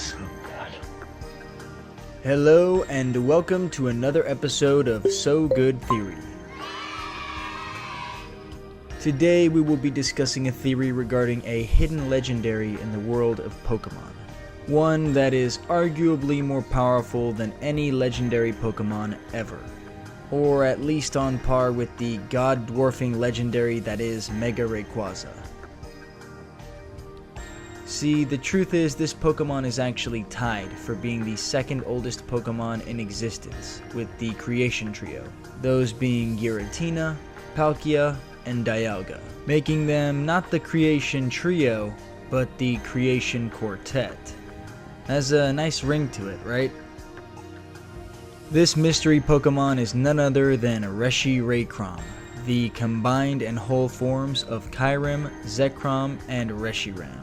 So good. Hello and welcome to another episode of So Good Theory. Today we will be discussing a theory regarding a hidden legendary in the world of Pokemon. One that is arguably more powerful than any legendary Pokemon ever. Or at least on par with the god-dwarfing legendary that is Mega Rayquaza. See, the truth is this Pokemon is actually tied for being the second oldest Pokemon in existence, with the Creation Trio, those being Giratina, Palkia, and Dialga, making them not the Creation Trio, but the Creation Quartet. Has a nice ring to it, right? This mystery Pokemon is none other than Reshirekrom, the combined and whole forms of Kyurem, Zekrom, and Reshiram.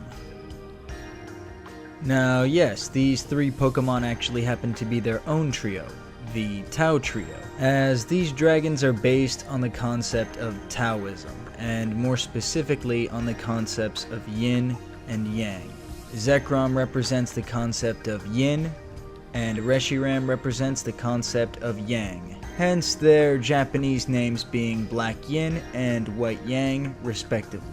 Now yes, these three Pokemon actually happen to be their own trio, the Tao Trio, as these dragons are based on the concept of Taoism, and more specifically on the concepts of Yin and Yang. Zekrom represents the concept of Yin, and Reshiram represents the concept of Yang, hence their Japanese names being Black Yin and White Yang, respectively.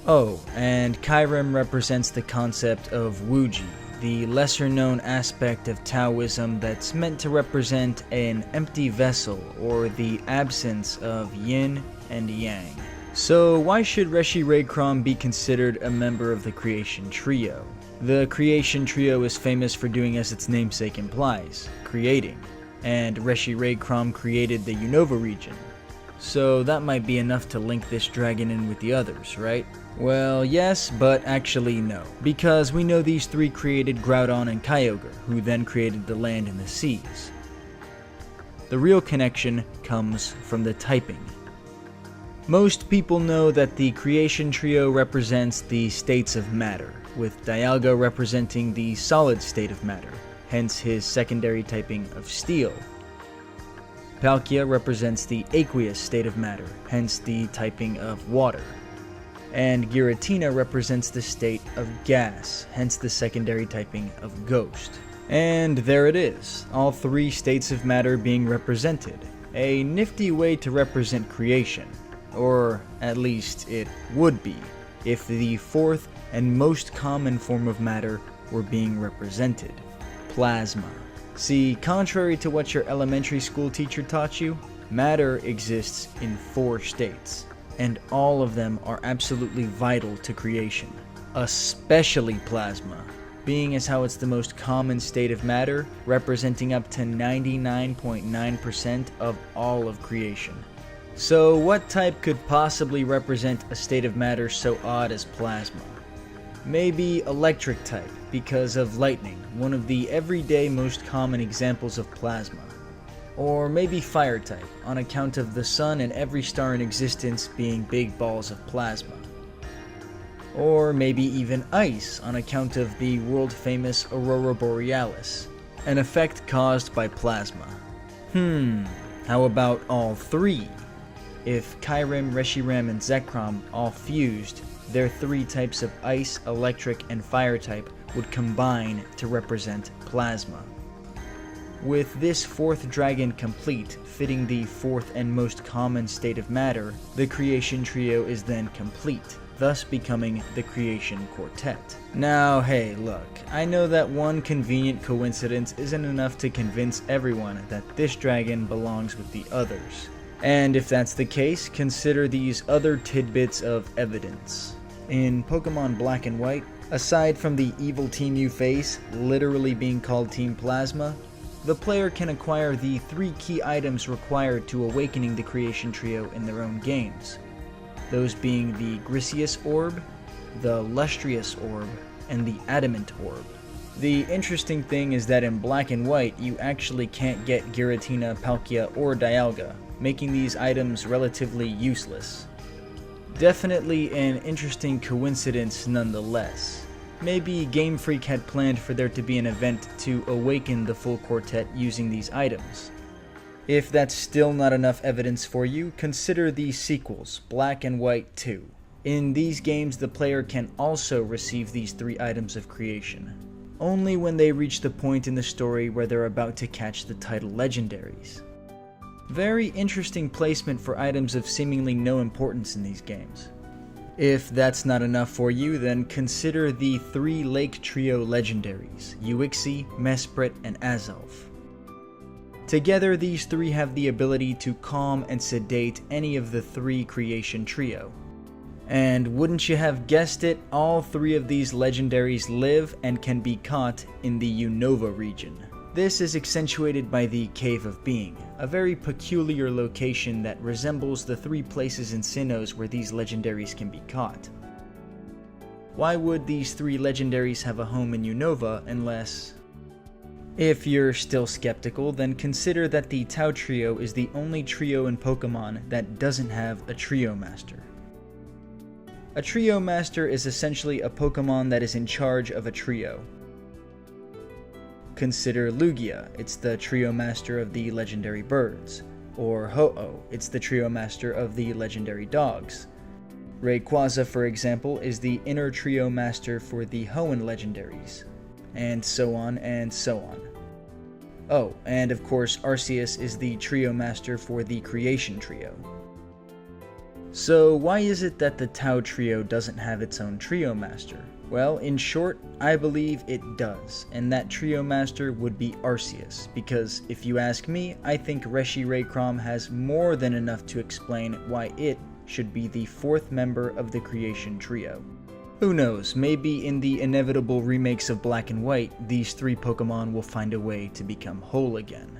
Oh, and Kyurem represents the concept of Wuji, the lesser-known aspect of Taoism that's meant to represent an empty vessel or the absence of Yin and Yang. So why should Reshirekrom be considered a member of the Creation Trio? The Creation Trio is famous for doing as its namesake implies, creating, and Reshirekrom created the Unova region. So that might be enough to link this dragon in with the others, right? Well, yes, but actually no, because we know these three created Groudon and Kyogre, who then created the land and the seas. The real connection comes from the typing. Most people know that the Creation Trio represents the states of matter, with Dialga representing the solid state of matter, hence his secondary typing of Steel. Palkia represents the aqueous state of matter, hence the typing of Water. And Giratina represents the state of gas, hence the secondary typing of Ghost. And there it is, all three states of matter being represented. A nifty way to represent creation, or at least it would be, if the fourth and most common form of matter were being represented, plasma. See, contrary to what your elementary school teacher taught you, matter exists in 4 states, and all of them are absolutely vital to creation, especially plasma, being as how it's the most common state of matter, representing up to 99.9% of all of creation. So what type could possibly represent a state of matter so odd as plasma? Maybe electric type, because of lightning, one of the everyday most common examples of plasma. Or maybe fire type, on account of the sun and every star in existence being big balls of plasma. Or maybe even ice, on account of the world-famous Aurora Borealis, an effect caused by plasma. How about all three? If Kyurem, Reshiram, and Zekrom all fused, their 3 types of ice, electric, and fire type would combine to represent plasma. With this 4th dragon complete, fitting the 4th and most common state of matter, the Creation Trio is then complete, thus becoming the Creation Quartet. Now hey, look, I know that one convenient coincidence isn't enough to convince everyone that this dragon belongs with the others. And if that's the case, consider these other tidbits of evidence. In Pokemon Black and White, aside from the evil team you face literally being called Team Plasma, the player can acquire the 3 key items required to awakening the Creation Trio in their own games. Those being the Griseous Orb, the Lustrous Orb, and the Adamant Orb. The interesting thing is that in Black and White, you actually can't get Giratina, Palkia, or Dialga, making these items relatively useless. Definitely an interesting coincidence nonetheless. Maybe Game Freak had planned for there to be an event to awaken the full quartet using these items. If that's still not enough evidence for you, consider the sequels, Black and White 2. In these games, the player can also receive these 3 items of creation. only when they reach the point in the story where they're about to catch the title legendaries. Very interesting placement for items of seemingly no importance in these games. If that's not enough for you, then consider the 3 Lake Trio legendaries, Uixie, Mesprit, and Azelf. Together, these 3 have the ability to calm and sedate any of the 3 creation trio. And wouldn't you have guessed it, all 3 of these legendaries live and can be caught in the Unova region. This is accentuated by the Cave of Being, a very peculiar location that resembles the 3 places in Sinnoh where these legendaries can be caught. Why would these 3 legendaries have a home in Unova unless... If you're still skeptical, then consider that the Tau Trio is the only trio in Pokemon that doesn't have a Trio Master. A Trio Master is essentially a Pokemon that is in charge of a trio. Consider Lugia, it's the Trio Master of the legendary birds. Or Ho-Oh, it's the Trio Master of the legendary dogs. Rayquaza, for example, is the inner Trio Master for the Hoenn legendaries. And so on and so on. Oh, and of course Arceus is the Trio Master for the Creation Trio. So why is it that the Tau Trio doesn't have its own Trio Master? Well, in short, I believe it does, and that Trio Master would be Arceus, because if you ask me, I think Reshirekrom has more than enough to explain why it should be the 4th member of the Creation Trio. Who knows, maybe in the inevitable remakes of Black and White, these 3 Pokemon will find a way to become whole again.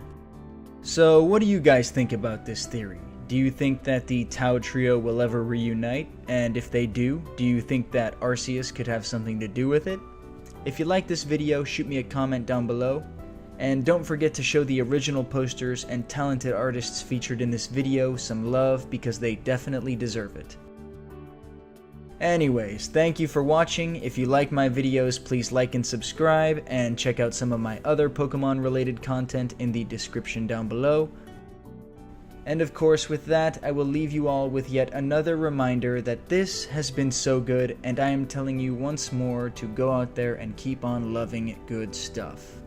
So what do you guys think about this theory? Do you think that the Tau Trio will ever reunite? And if they do you think that Arceus could have something to do with it? If you like this video, shoot me a comment down below. And don't forget to show the original posters and talented artists featured in this video some love because they definitely deserve it. Anyways, thank you for watching. If you like my videos, please like and subscribe, and check out some of my other Pokemon related content in the description down below. And of course, with that, I will leave you all with yet another reminder that this has been so good, and I am telling you once more to go out there and keep on loving good stuff.